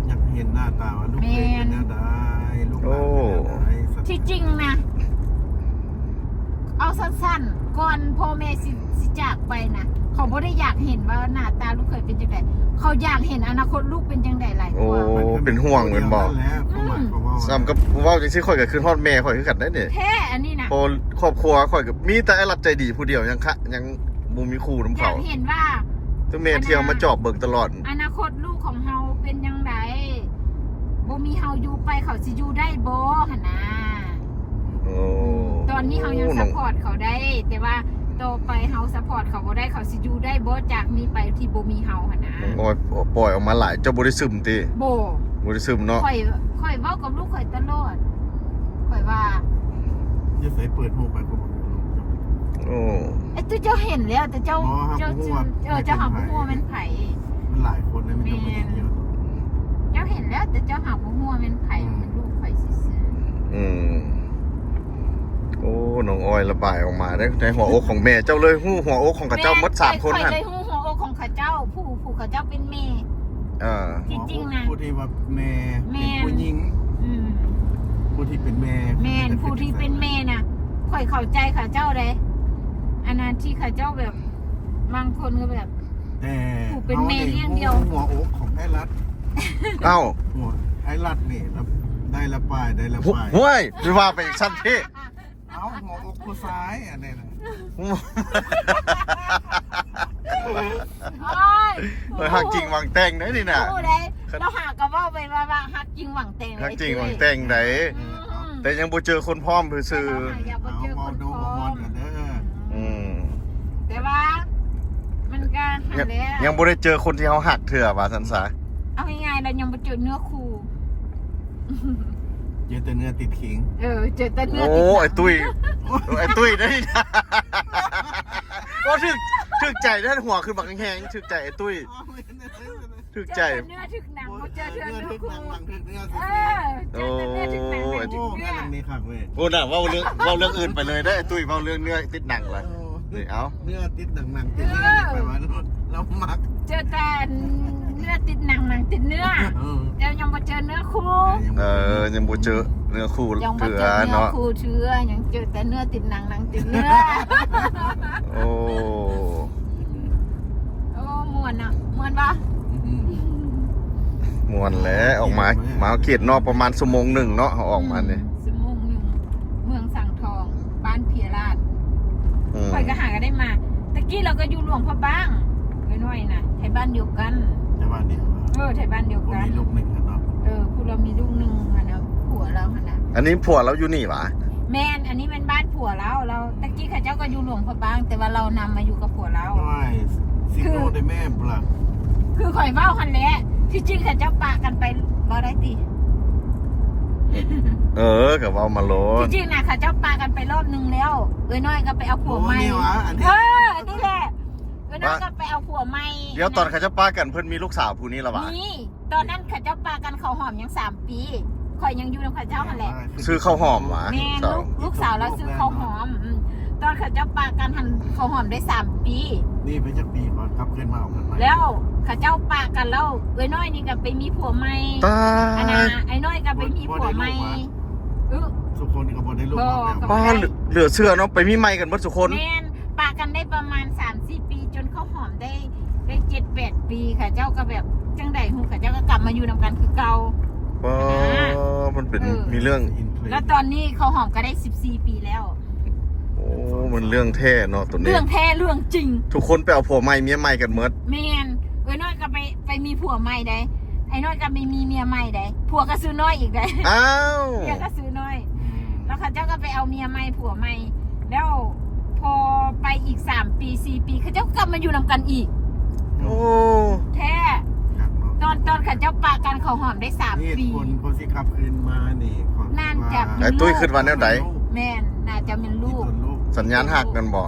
อยากเห็นหน้าตาว่าลูกเป็นแนวใดลูกหลานเป็นแนวใดสัก ที่จริงนะเอาสั้นๆก่อนพ่อแม่สิจากไปนะเขาบ่ได้อยากเห็นว่าหน้าตาลูกเคยเป็นจังไดเขาอยากเห็นอนาคตลูกเป็นจังไดหลายก โอ้ ว่า เป็นห่วงเหมือนบอก นั่นแหละเขาหมายความว่า ซ้ำกับเว้าจังซี่ข่อยก็ขึ้นฮอดแม่ข่อยคือกันได้นี่ แท้อันนี้นะ พอครอบครัวข่อยก็มีแต่ไอ้รับใจดีผู้เดียวยังบ่มีคู่นำ อยา เขา กเห็นว่า ตัวแม่เที่ยวมาจอบเบิ่งตลอด อนาคตลูกของเฮาเป็นยังไงบ่มีเฮาอยู่ไปเขาสิอยู่ได้บ่หั่นนะ โอ้ ตอนนี้เฮายังซัพพอร์ตเขาได้ แต่ว่า ต่อไปเฮาซัพพอร์ตเขาบ่ได้เขาสิอยู่ได้บ่จากนี้ไปที่บ่มีเฮาหั่นนะ น้องออยปล่อยออกมาหลายเจ้าบ่ได้ซึมติ บ่ บ่ได้ซึมเนาะ ข่อยเว้ากับลูกข่อยตลอดข่อยว่า จะใส่เปิดหูไปก็บอก โอ้ ไอ้ตัวเจ้าเห็นแล้วแต่เจ้า อ๋อครับ เจ้าหาบ่ฮู้ว่ามันไผ มันหลายคนนะไม่ต้องไปเยอะ เจ้าเห็นแล้วแต่เจ้าหาบ่ฮู้ว่ามันไผมันลูกข่อยซื่อ อืมโอ้น้องออยระบายออกมาได้ในหัวอกของแม่เจ้าเลยฮู้หัวอกของ ๆ กับเจ้าหมด3คน ข่อย หั่น เลยฮู้หัวอกของข้าเจ้าผู้ข้าเจ้าเป็นแม่ จริงๆนะ ผู้ที่ว่าแม่ แม่ เป็นผู้หญิง อืม ผู้ที่เป็นแม่ แม่นผู้ที่เป็นแม่น่ะข่อยเข้าใจข้าเจ้าเลยอันนั้นที่ข้าเจ้าแบบบางคนก็แบบ แต่ ผู้เป็นแม่เลี้ยงเดียว หัวอกของไอ้รัฐ เอ้า หัวไอ้รัฐนี่แล้วได้ละป้ายได้ละป้าย ห้วยสิว่าไปอีกชั้นที่ เอาหัวอกผู้ซ้ายอันนี้นะ โอ้ย เออฮักจริงหวังแต่งได้นี่น่ะ ผู้ใดเราหากระว่าไปว่าฮักจริงหวังแต่ง ฮักจริงหวังแต่งได้ อืม แต่ยังบ่เจอคนพร้อมซื่อ อย่าบ่ เอา เจอ เบา คน ดู พร้ บ อ อล ม กันเด้อ ๆอืม แต่ว่า มันก็หันแล้ว ยังบ่ได้เจอคนที่เขาหักเถื่อว่าซั่นซะ เอาง่ายๆเรายังบ่เจอเนื้อคู่ เยอะแต่เนื้อติดขิง เจอแต่เนื้อ โอ้ ติดหนัง ไอ้ตุ้ยไอ้ตุ้ยได้นี่นะก็ถึกใจได้หัวขึ้นบักแห้งๆถึกใจไอ้ตุ้ยถึกใจ เจอแต่เนื้อถึกหนังบ่เจอเนื้อ ทึก คู่ หนังทึกเนื้อ เเจอแต่เนื้อถึกหนัง โอ้ หนังถึก โอ้ เนื้ งา อน นี้ครับเว้ย โอ้น่ะเว้าเรื่องอื่นไปเลยได้ไอ้ตุ้ยเว้าเรื่องเนื้อติดหนังเลยนี่เอา เนื้อติดหนังติดเนื้อไปว่าเรามัก เจอแต่เนื้อติดหนังหนังติดเนื้อเดี๋ยวยังบ่เจอเนื้อคู่ ยังบ่เจอเนื้อคู่ ยังบ่ เถื่ เจ อ อเนื้อ เนาะ คู่เชื้อยังเจอแต่เนื้อติดหนังหนังติดเนื้อ โอ้ โอ้ม่วนอ่ะม่วนปะ ม่วนแล้วออกมาเขตนอกประมาณชั่วโมงหนึ่งเนาะเอาออกมาเนี่ย ชั่วโมงหนึ่งเมืองสังทองบ้านเพียราช อืม คอยก็หากันได้มาตะกี้เราก็อยู่หลวงพระบางน้อยๆนะไทยบ้านเดียวกัน แต่ว่าเดี๋ยว ไทยบ้านเดียว ผม กัน มีลูกหนึ่งกันเนาะ ผู้เรามีลูกหนึ่งอะนะผัวเราอะนะ อันนี้ผัวเราอยู่นี่หวะ แม่นอันนี้เป็นบ้านผัวเราตะกี้ข้าเจ้าก็อยู่หลวงพระบาง แต่ว่าเรานำมาอยู่กับผัวเรา ไม่ซิโก้ได้แม่ปลัก คือข่อยเว้าคันแหละที่จริงข้าเจ้าปะกันไปบ่ได้ติ กับเอามาโล ที่ ด จริงนะข้าเจ้าปะกันไปรอบนึงแล้วน้อยก็ไปเอาผัวใหม่ นี่วะอันนี้ นี่แหละน้อยก็ไปเอาผัวใหม่ เดี๋ยวตอนเขาจะป้ากันเพิ่นมีลูกสาวผู้นี้ละวะ นี่ตอนนั้นข้าเจ้าปากันเขาหอมยัง3 ปีข่อยยังอยู่ในข้าเจ้าหั่นแหละ ซื้อข้าวหอมหวะ แม่ สาว ลูกสาวเราซื้อข้าวหอมตอนข้าเจ้าปากันหันข้าวหอมได้3 ปี นี่เป็นจักปีก่อนครับขึ้นมาเอากันใหม่ แล้วข้าเจ้าปากันแล้วน้อยนี่ก็ไปมีผัวใหม่ ตา อันน่ะไอ้น้อยก็ไปมีผัวใหม่ ทุกคนก็บ่ได้ลูกมาแล้ว ป้าเหลือเชื่อเนาะไปมีไม้กันเบิดทุกคน แม่นปากันได้ประมาณ 3-4 ปีจนข้าวหอมได้7-8 ปีข้าเจ้าก็แบบจังใดฮู้ข้าเจ้าก็กลับมาอยู่นำกันคือเก่า ป้ามันเป็นมีเรื่อง แล้วตอนนี้ข้าวหอมก็ได้14 ปีแล้ว โอ้มันเรื่องแท้เนาะตัวนี้ เรื่องแท้เรื่องจริง ทุกคนไปเอาผัวใหม่เมียใหม่กันเมด แมนน้อยก็ไปมีผัวใหม่ได้ไอ้น้อยก็ไปมีเมียใหม่ได้ผัวก็ซื้อน้อยอีกได้ อ้าว เมียก็ซื้อน้อย แล้วเขาเจ้าก็ไปเอาเมียใหม่ผัวใหม่แล้วพอไปอีก3 ปี4 ปีเขาเจ้ากลับมาอยู่นำกันอีก โอ้ แท้ตอนเขาเจ้าปากันเขาหอมได้3 ปี คนที่ขับคืนมานี่ ไอ้ตุ้ยขึ้นวันแนวไหน แม่นน่าจะเป็นลูก สัญญาณหักกันบ่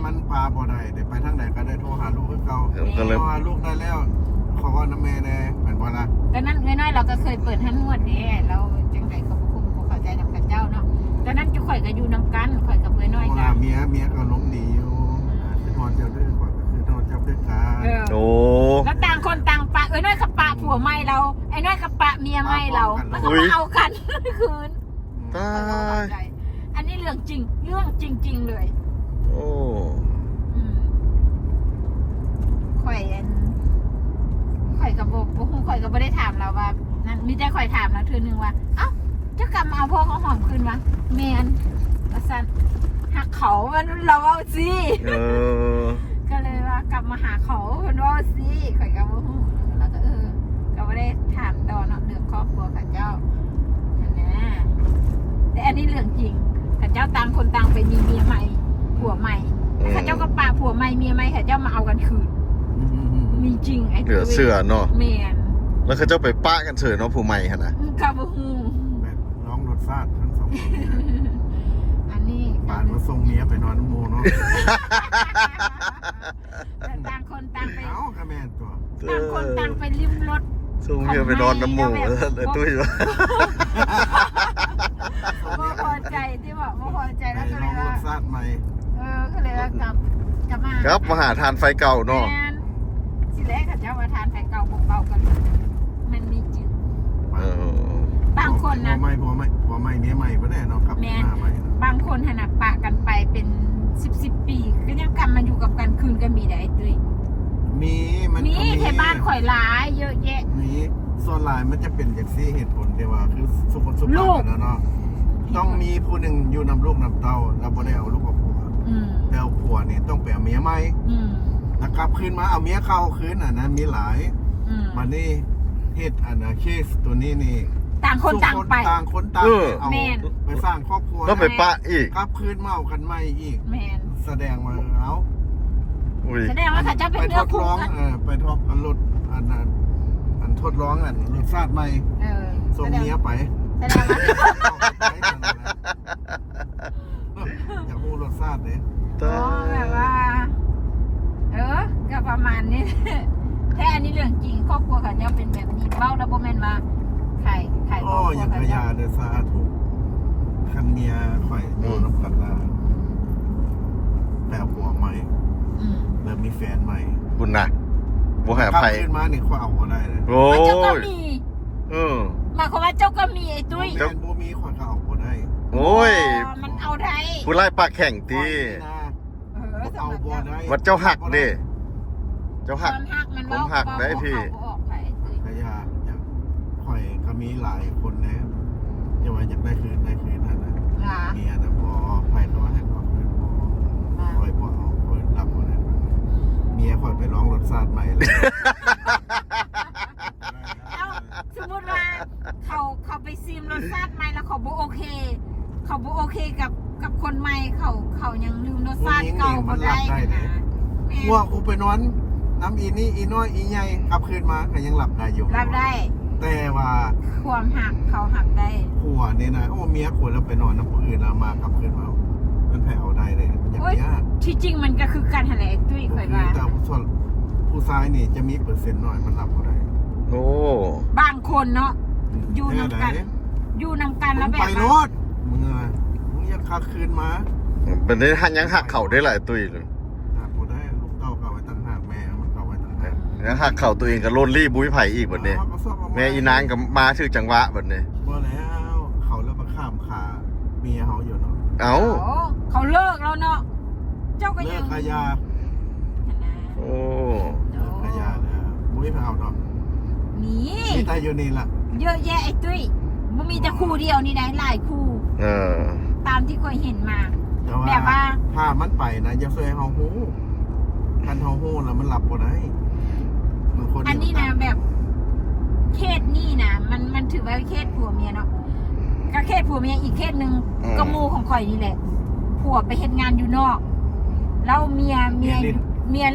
มันปลาบ่ได้เดี๋ยวไปทางไหนก็ได้โทรหาลูกคือเก่า ก็เลย โทรหาลูกได้แล้วขอว่าน้ำแม่แน่เหมือนบ่ล่ะ ตอนนั้นน้อยๆเราก็เคยเปิดห้างนวดเด้เราจังไดก็บ่คงบ่เข้าใจนำกับเจ้าเนาะตอนนั้นจุข่อยก็อยู่นำกันข่อยกับน้อยๆ โทร กั หาน เมียก็ล้มดีอยู่คือทอนเจ้าดื้อก่อนคือทอนเจ้าดื้อกัน โอ้ แล้วต่างคนต่างปะน้อยกับปะผัวใหม่เราไอ้น้อยกับปะเมียใหม่เราแล้วก็มาเอากัน คืน ตาย อันนี้เรื่องจริงเรื่องจริง ๆเลย โอ้ ข่อยกับบ่ฮู้ข่อยก็บ่ได้ถามเราว่านั่นมีแต่ข่อยถามเราเทื่อนึงว่าเอ้าจะกลับมาเอาพ่อเขาหอมคืนวะแม่นว่าซั่นหักเขามันเราเอาสิ ก็เลยว่ากลับมาหาเขาเพิ่นว่าสิข่อยก็บ่ฮู้แล้วก็ก็บ่ได้ถามต่อเนาะเรื่องครอบครัวข้าเจ้านั่นแหละแต่อันนี้เรื่องจริงข้าเจ้าต่างคนต่างไปมีเมียใหม่ผัวใหม่ แล้วเขาเจ้าก็ปะผัวใหม่เมียใหม่เขาเจ้ามาเอากันคืนมีจริงไอ้ เหลือเสือเนาะ แมน แล้วเขาเจ้าไปป้ากันเฉยเนาะผู้ใหม่หั่นน่ะ กาบฮู แบบน้องรถซาดทั้งสองคนเนี่ย อันนี้ บานมาส่งเมียไปนอนน้ำโมเนาะ แต่ต่างคนต่างไป เอ้ากระแมนตัว ต่างคนต่างไปริมรถ ส่งเมียไปนอนน้ำหมูแล้วตุ้ยว่า บ่พอใจที่บอกบ่พอใจ ไป แล้วก็เล น้อย งร ว่า ถซาดใหม่ ก็เลยว่ากลับมา ครับมาหาทานไฟเก่าเนาะ แม่นสิแรกเขาเจ้ามาทานไฟเก่าเบาๆกัน มันมีจริง เออบ างคนนะ ผัวใหม่เมียใหม่ปะเนี่ยเนาะครับ แม่น หน้าใหม่ บางคนขนาดปะกันไปเป็น10 ปีก็ยังกลับมาอยู่กับกันคืนก็มีได้ไอ้ตุ้ย มีมัน มี ก็ แค่บ้านข่อยหลายเยอะแยะ มีส่วนหลายมันจะเป็นอย่างซี่เหตุผลที่ว่าคือสุขสุข ลูก กันเนาะต้องมีผู้หนึ่งอยู่นำลูกนำเต้าแล้วบ่ได้เอาลูกกับผัว อืม แต่เอาผัวนี่ต้องไปเอาเมียใหม่ อืม แล้วกลับคืนมาเอาเมียเข้าคืนนะมีหลาย อืม มันนี่เหตุอันนะเคสตัวนี้นี่ ต่างคนต่างไป ต่างคนต่างไปเอา แม่น ไปสร้างครอบครัว แล้วไปป้าอีก กลับคืนมาเอากันใหม่อีก แมน แสดงว่าเอา อุ้ย แสดงว่าเขาจะเป็น ไป เนื้ ท อ ด คู่ ลอง กัน ไปทดรถอันนั้นอันทดลองอันรถชาติใหม่ เออ ส่งเมียไป แสดงว่า ไปนั่นแหละอยากรู้รสชาติเลย อ๋อแบบว่า ก็ประมาณนี้ แค่อันนี้เรื่องจริงครอบครัวเขาเนี่ยเป็นแบบนี้เบ้าแล้วโบแมนมาไข่คร โอ้ อบครัว อยาก เขา ข เนี่ย ยาเดซาถูกคันเมียข่อยโดนน้ำกัดลาแต่ผัวใหม่ อืม แล้วมีแฟนใหม่ คุณน่ะบ่หาก ลับ ภัย ขึ้นมานี่เขาเอาบ่ได้เลย โอ้ เจ้าก็ ย มี เออ หมายความว่าเจ้าก็มีไอ้ตุ้ย แฟนบ่มีข่อยก็เอาบ่ได้ โอ้ย มันเอาได้ ผู้ไล่ปากแข่งตี เอาบ่ได้ วัดเจ้าหักเด้เจ้า ค หัก วามหักมัน ผมหักได้พี่ เอาออกไปไอ้ตุ้ย ขยาอยากข่อยก็มีหลายคนนะจะว่าอยากได้คืนนั่นนะ อ่า เมียนะพอไผ่เขาให้เขาคืนพอคอยพอเอาคอยรับคนนั้นเมียคอยไปร้องรถชาติใหม่เลย เอาสมมติว่าเขาไปซิมรสชาติใหม่แล้วเขาบ่โอเค เขาบ่โอเคกับคนใหม่เขายังลืมรสชาติเก่าบ่ได้นะแม่ พวกกูไปนอนน้ำอีนี่อีน้อยอีใหญ่กลับคืนมาก็ยังหลับได้อยู่ รับได้ แต่ว่า ความหักเขาหักได้ ผัวเนี่ยนะโอ้เมียควรแล้วไปนอนน้ำผู้อื่นแล้วมากลับคืนมามันแผ่เอาได้เลยมันยากยาก ที่จริงมันก็คือการแถลงตุ้ยข่อยว่า แต่ส่วนผู้ชายนี่จะมีเปอร์เซ็นต์น้อยมันรับเขาได้ โอ้ บางคนเนาะอยู่นำกัน แน่ไห อยู่นำกันแล้ว มึ แบ ง บ ไปร ว่า ถมึงอะไรมึงอยากขับคืนมา เป็นได้หันยังหักเข่าได้หลายตุ้ยเลย หากกูได้ลูกเต้าเก่าไว้ตั้งหากแม่มันเก่าไว้ตั้งหาก ยังหักเข่าตัวเองกับโลนรี่บุ้ยไผ่อีกแบบนี้ เอาซ่อเอา แม่อีนางกับมาถึงจังหวะแบบนี้ บ่แล้วเขาแล้วมาข้ามขาเมียเขาอยู่เนาะ เอ้า เขาเลิกแล้วเนาะเจ้าก็ เลิ ยั ก ง ขายา โอ้ เลิกขายาแล้วมุ้ยไปเอาเนาะ หนี มีแต่อยู่นี่ล่ะ เยอะแยะไอ้ตุ้ยมันมีแต่คู่เดียวนี่นะหลายคู่ เออ ตามที่เคยเห็นมา แต่ แบบว่า ถ้ามันไปนะอย่าเคยเฮาฮู้คันเฮาฮู้แล้วมันหลับบ่ได้มันคน อันนี้นะ เดียวกั แบบเคสนี่นะมันถือว่าเคสผัวเมียเนาะก็เคสผัวเมียอีกเคสหนึ่ง อืม ก็หมูของข่อยนี่แหละผัวไปเฮ็ดงานอยู่นอกแล้วเมีย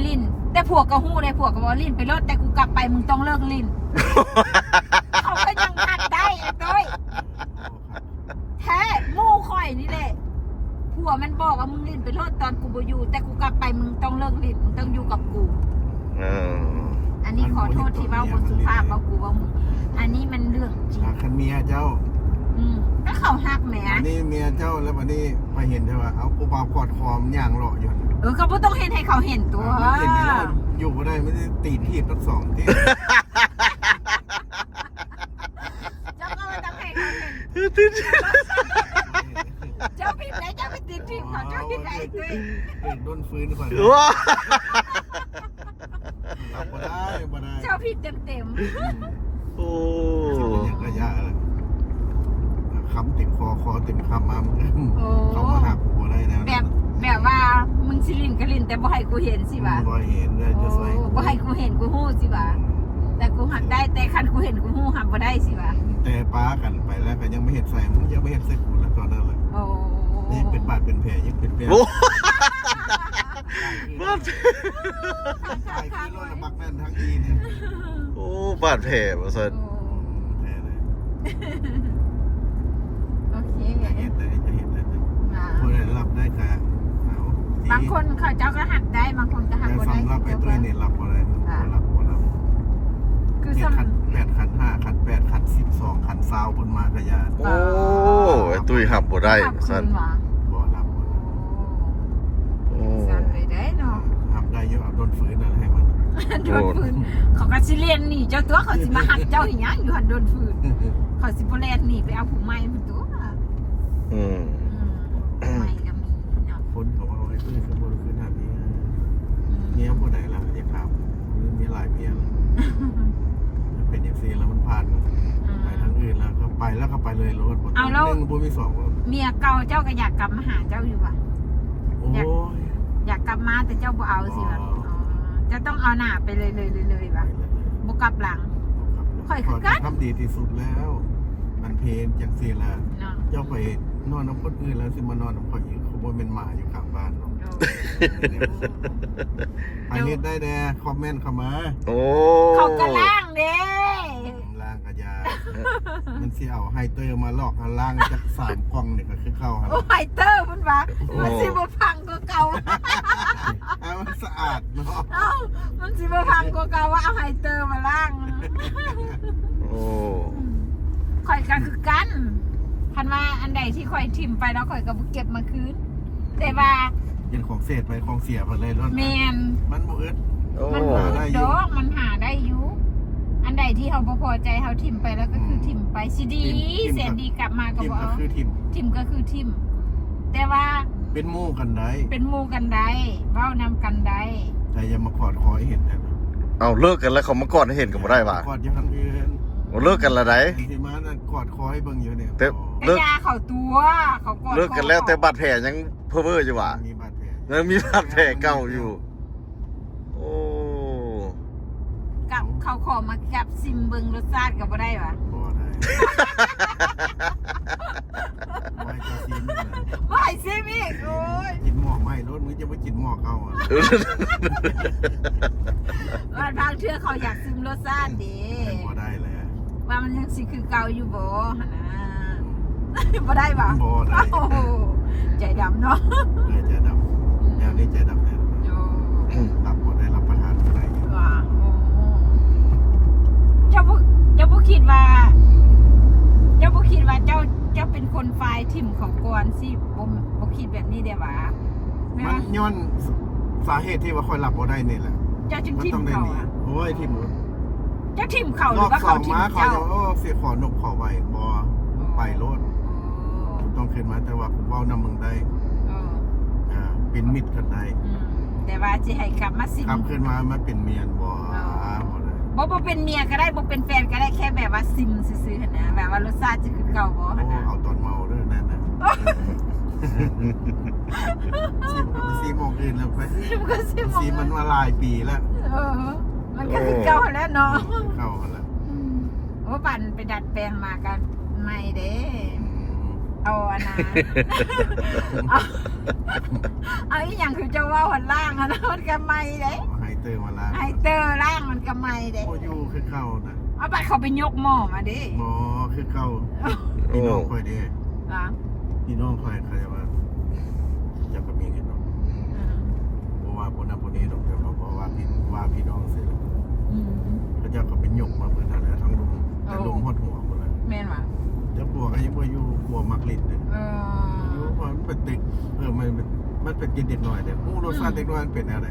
ลิ้น แต่ผัวก็ฮู้เลยผัวก็บอกลิ้นไปรถแต่กูกลับไปมึงต้องเลิกลิ้น เขาก็ยังหักได้ไอ้ต้อยแท้หมู่ข่อยนี่แหละผัวมันบอกว่ามึงลิ้นไปรถตอนกูบ่อยู่แต่กูกลับไปมึงต้องเลิกลิ้นมึงต้องอยู่กับกู เออ อันนี้ขอโทษที่เว้าบ่สุภาพว่ากูว่ามึงอันนี้มันเรื่องจริง หาคันเมียเจ้า ก็เขาหักแหม วันนี้เมียเจ้าแล้ววันนี้ไปเห็นใช่ป่ะเอากูเบากอดคอมย่างเลาะอยู่ เขาบ่ต้องเห็นให้เขาเห็นตัว มันเห็นแล้วอยู่บ่ได้ไม่ได้ตีทีบทั้งสองที่ เจ้าก็ไม่ต้องให้เขาเห็นเจ้าผิดไหนเจ้าไปติดทีมเขาเจ้าผิดไหนตัวเอง เกิดโดนฟื้นก่อน ว้า รับบ่ได้บ่ได้ เจ้าผิดเต็ม โอ้ อย่างกระยะเลยคำติดคอติดคำมาเขามาหักกูได้นะ ๆแบบว่ามึงสิลินก็ลินแต่บ่ให้กูเห็นสิวะ บ่เห็นเลยจะสวย บ่ให้กูเห็นกูฮู้สิวะแต่กูหักได้แต่คันกูเห็นกูฮู้หักบ่ได้สิวะ แต่ป้ากันไปแล้วก็ยังไม่เห็นใส่มึงยังไม่เห็นใส่กูแล้วตอนนั้นเลย โอ้ นี่เป็นบาดเป็นแผลยังเป็นแผล โอ้ ดแผล ใช่คือรถบักนั่นทั้งอีเนี่ย โอ้บาดแผลมาสัน แท้เลย โอเค จะเห็นเลยจะเห็นเลยคนไหนรับได้ค่ะเอา บางคนเขาเจ้าก็หักได้บางคนก็หัก แต่ บ่ได้ สำหรับไอ้ตัวเนี่ยรับอะไรรับ คือ เจ็ด สำ ขัน8ขัน5ขัน8ขัน12ขัน20บนมากระยาน โอ้ไอ้ตุ้ยหับบ่ได้ หัก สัน คืนหว่า บ่รับ โอ้ สั่นเลยได้เนาะ ทำได้เยอะเอาต้นฝืนอะไรให้มัน โดนฝืนเขาก็สิเรียนหนีเจ้าตัวเขาสิมาหักเจ้าอย่างอยู่หันโดนฝืนเขาสิบ่แล่นหนีไปเอาผู้ใหม่พุ่นตัว อืม ใหม่ก็มีเนาะ คนเขาว่าไอ้ตุ้ยคือบนคืนแบบนี้เมียผู้ใดล่ะอยากถามมีหลายเมียเป็นอย่างซีแล้วมันผ่านไปทางอื่นแล้วก็ไปแล้วก็ไปเลยรถหนึ่งบุมี2รถ เมียเก่าเจ้าก็อยากกลับมาหาเจ้าอยู่ว่ะ โอ้ย อยากกลับมาแต่เจ้าบ่เอาสิว่ะจะต้องเอาหน้าไปเลยว่ะบ่กลับหลัง ทำดีที่สุดแล้ว มันเพลนจังซีละ เนาะ เจ้าไปนอนน้ำคนอื่นแล้วสิมานอนน้ำเขาอีกเขาบ่เป็นหมาอยู่ข้างบ้านเนาะไปเฮ็ดได้แน่คอมเมนต์เข้ามา โอ้ เขาก็ล่างเด้ ล่างกระยา มันสิเอาไฮเตอร์มาลอกเอาล่างจาก3กล่องนี่ก็คือเข้าครับ โอ้ไฮเตอร์มันว่ามันสิบ่พังกว่าเก่า ให้มันสะอาดเนาะ เอ้ามันสิบ่พังกว่าเก่าว่าเอาไฮเตอร์มาล่าง โอ้ ข่อยก็คือกันคันว่าอันใดที่ข่อยทิ่มไปแล้วข่อยก็บ่เก็บมาคืนแต่ว่า เป็นของเศษไปของเสียไปเลยรถ แม่น มันบ่อึด โอ้ มันบ่อึดดอกมันหาได้อยู่อันใดที่เราบ่พอใจเราทิ่มไปแล้วก็คือทิ่มไปสิดีเสียดีกลับมาก็ ทิม บ่ ก็ เอา คือทิม ทิ่มก็คือทิ่มแต่ว่า เป็นหมู่กันได้ เป็นหมู่กันได้เว้านำกันได้ แต่อย่ามาขอดคอให้เห็นนะ เอาเลิกกันแล้วเขามากอดให้เห็นกันบ่ได้ป่ะ กอดอยู่ทางอื่น โอ้เลิกกันและได ที่มานั่นกอดคอให้เบิ่งอยู่เนี่ย แต่ ก เลิ ระ ก ยาเขาตัวเขากอด เลิกกันแล้วแต่บาดแผลยังเพ้อเพ้ออยู่ว่ะ มีบาดแผล ยังมีบาดแผลเก่าอยู่ โอ้ กับเขาขอมากับซิมเบิงรสชาติก็บ่ได้วะ บ่ได้ไม่จะซีมเลย บ่ให้ซิมอีกโอ้ย กินหมอกไม่รถมึงจะไปกินหมอกเขาอ่ะ ว่าบางเทื่อเขาอยากซิมรสชาติเด้ บ่ได้เลย ว่ามันยังสิคือเก่าอยู่บ่หั่นนะบ่ได้บ่ บ่ได้ โอ้โหใจดำเนาะ เลยใจดำอย่างนี้ใจดำเลย โอ้ รับบ่ได้รับประทานอะไร ว่าโอ้เจ้าบ่คิดว่า เจ้าบ่คิดว่าเจ้าเป็นคนฝ่ายทิมของกวนสิบ่คิดแบบนี้เด้อหวะแม่ มัน ว่า ย้อนสาเหตุที่ว่าคอยรับบ่ได้นี่แหละ เจ้าจึง มัน ทิม ต้องได้ เขา หนี อะ โอ้ยทิม เจ้าทิมเขาห ร รือ อบ ว่า ส เขา อง ทิม มาเขา เจ้า จะเสียขอนกขอไว้บ่ไปโลดต้องขึ้นมาแต่ว่าผมเว้านำมึงได้ เออ เป็นมิตรกันได้ อืมแต่ว่าสิให้กลับมาสิ ขับขึ้นมามันเป็นเมียนบ่บ่ได้ บ่เป็นเมียก็ได้บ่เป็นแฟนก็ได้แค่แบบว่าซิมซื่อๆหั่นนะแบบว่ารสชาติจะคือเก่าบ่ โอ้ หั่นนะ เอาตอนเมาเด้อนั่นน่ะซีมองอื่นแล้วไป ซิมก็ซิม ซีมันมาหลายปีแล้ว เออมันก็คือเก่าแล้วเนาะ เข้ากันแล้ว โอ้ปั่นไปดัดแปลงมากันใหม่เด้เอาอันนะเอาอีหยังคือเจ้าว่าหันล่างอะนะมันก็ใหม่เด้ ไฮเตอร์มาล้าง ไฮเตอร์ล่างมันก็ใหม่เด้ โอ้ยูคือเข้านะ เอาบัดเขาไปยกหม้อมาเด้ หมอคือเข้าพี่น้องคอยเด้ อ่ะ พี่น้องคอยใครว่าจะก็มีเงินเนาะเพราะว่าคนนั้นคนนี้ดอกเดียวเพราะว่าพี่น้องเสร็จ อืม เขาจะเขาเป็นหยกมาเหมือนกันทั้งลุงแต่ลุงหดหัวคนละ แม่นว่ะ จะปวกก็ยังว่าอยู่ปวมักลิ้นเนี่ย เอ อยู่ อ เพราะมันเป็นเด็กมันเป็นกินเด็กหน่อยเนี่ยรสชาติเด็กน้อยมันเป็นอะไร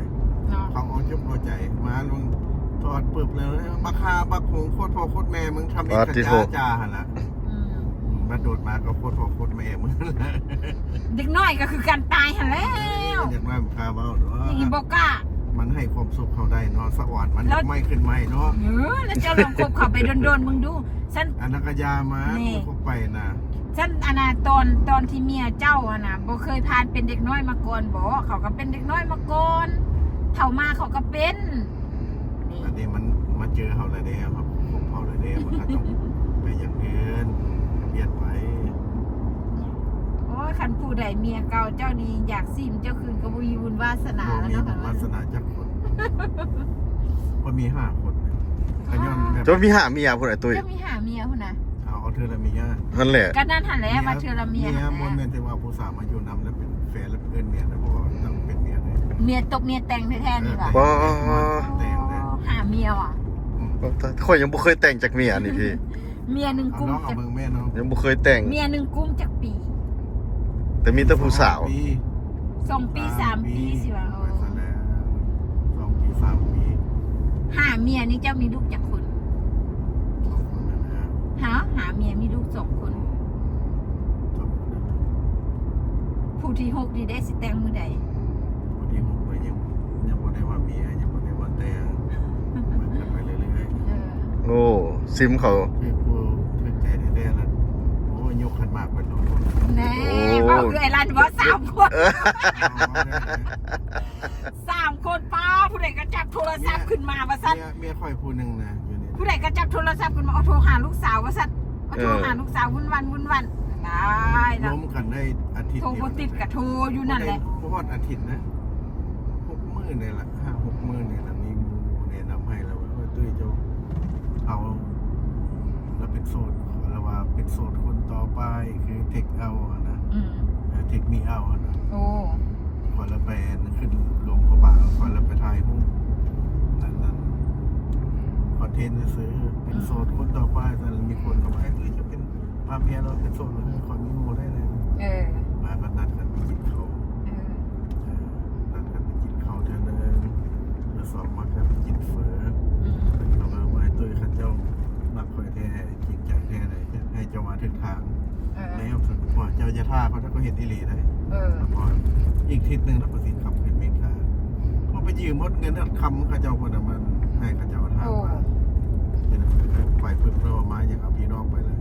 เนาะ เขาเอาจุกเอาใจมาลงทอดปึบเลยบักฮาบักหงโคตรพ่อโคตรแม่มึงทำเองกระจ้าหันละ อืม มาโดดมาก็โคตรพ่อโคตรแม่มึง เด็กน้อยก็คือการตายหันแล้ว อย่างนั้นคาเบ้าเนาะ อย่างนี้บอกกล้า มันให้ความสุขเขาได้เนาะสวรรค์มัน แล้ว ไม่ขึ้นไม่เนาะ เออแล้วเจ้าลองคบเขาไปโดนๆมึงดูฉัน อันนักยามา นี่ พวกไปนะ ฉันอนาตอนที่เมียเจ้าอะนะบ่เคยผ่านเป็นเด็กน้อยมาก่อนบ่เขาก็เป็นเด็กน้อยมาก่อนเฒ่ามาเขาก็เป็นนี่ อันนี้มันมาเจอเขาเลยเด้ครับพวกเขาเลยเด้มันก็ต้องไปอย่างอื่นเปลี่ยนไป โอ้ยคันพูด ผู้ใดเมียเก่าเจ้านี้อยากซิมเจ้าคืนก็บ่มีบุญวาสนา บ่ แล้ว มี เนาะ บุญวาสนาจักคนบ่มี5คนก็ย้อนแบบ จนมีหาเมียพุ่นน่ะตุ้ย เจ้ามีหาเมียพุ่นน่ะ เอาเธอละเมีย นั่นแหละ ก็นั่นหั่นแหละว่าเธอละเมีย เมีย หั่น บ่ แห แม่ ละ นแต่ว่าผู้สาวมาอยู่นำแล้วเป็นแฟนแล้วเป็นเมียนะบ่ต้องเป็นเมียเลย เมียตกเมียแต่งแท้ๆนี่ว่ะ บ่ แต่งเลย หาเมียว่ะ ข่อยยังบ่เคยแต่งจากเมียนี่พี่ เมียหนึ่ง เอา กุม น้องเอา จาก เบิ่งแม่น้อง ยังบ่เคยแต่ง เมียหนึ่งกุมจากปี แต่มีแต่ผู้สาว ปี 2 ปี 3 ปีสิว่ะ ไปซะแล้ว2 ปี3 ปี หาเมียนี่เจ้ามีลูกจากคน 2 คนนั่นนะ หาเมียมีลูก2 คน 2 คนนั่นนะ ผู้ที่6นี่ได้สิแต่งมื้อใด วันที่6ก็ยังบ่ได้ว่าเมียยังบ่ได้ว่าแต่งมันกันไปเรื่อย เออ โอ้ซิมเขา ๆคือผู้ถึงใจแท้ๆแล้วโอ้ยกขันหมากไป2 คน แน่บอกคือไอ้ลันว่า3 คน 3 คนป้าผู้ใดก็จับโทรศัพท์ขึ้นมาว่าซั่น เมียข่อยผู้หนึงนะอยู่นี่ ผู้ใดก็จับโทรศัพท์ขึ้นมาเอาโทรหาลูกสาวว่าซั่นเอาโทรหาลูกสาววุ่นวันได้นะ ล้มกันได้อาทิตย์ โทร เดียว บ่ติดก็โทรอยู่นั่นแหละ เพราะว่าอาทิตย์นะ6 มื้อนี่แหละ5-6 มื้อนี่แหละมีหมู่แนะนำให้แล้วว่าตุ้ยเจ้าเอาแล้วเป็นโสดแล้วว่าเป็นโสดคนต่อไปคือเทคเอาอะนะ อืม เทคมีเอาอะนะ โอ้ พอแล้วไปขึ้นลงพระบาทพอแล้วไปถ่ายรูปนั่นคอนเทนต์ซื้อเป็นโสดคนต่อไปแต่มีคนเข้ามาจะเป็นพาเมียเราเป็นโสดแล้วขอมีหมู่ได้เลย เออ มาก็นัดกันไปกินข้าว เออ นัดกันไปกินข้าวเท่านึงแล้วสองมากันไปกินเฝอ อืม เป็นเขามาไว้ตุ้ยข้าเจ้านักคอยแท้จริงใจแท้เลยให้เจ้ามาถึงทาง เออ แล้วถึงพอเจ้าจะท่าเขาถ้าเขาเห็นอีหลีได้ เออ พออีกทิศหนึ่งแล้วประสิทธิ์ขับขึ้นเมฆาพอไปยืมมดเงินคำข้าเจ้าคนน่ะมันให้ข้าเจ้าทางมาจะไปพึ่งเรามาอย่างเอาพี่น้องไปเลย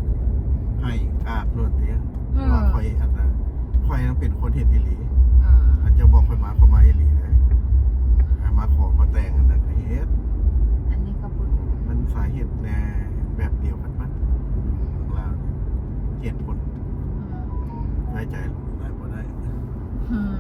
ให้กากรวดเตี้ยว่าคอยอันน่ะคอยนั้นเป็นคนเห็นอีหลี เออ อันจะบอกคนมาเขามาอีหลีเลยมาขอมาแต่งอันนั้นเหตุ อันนี้ก็บุญ มันสาเหตุแน่แบบเดียวกันมั้ยของเราเหตุผล อืม ได้ใจหลายพอได้ อืม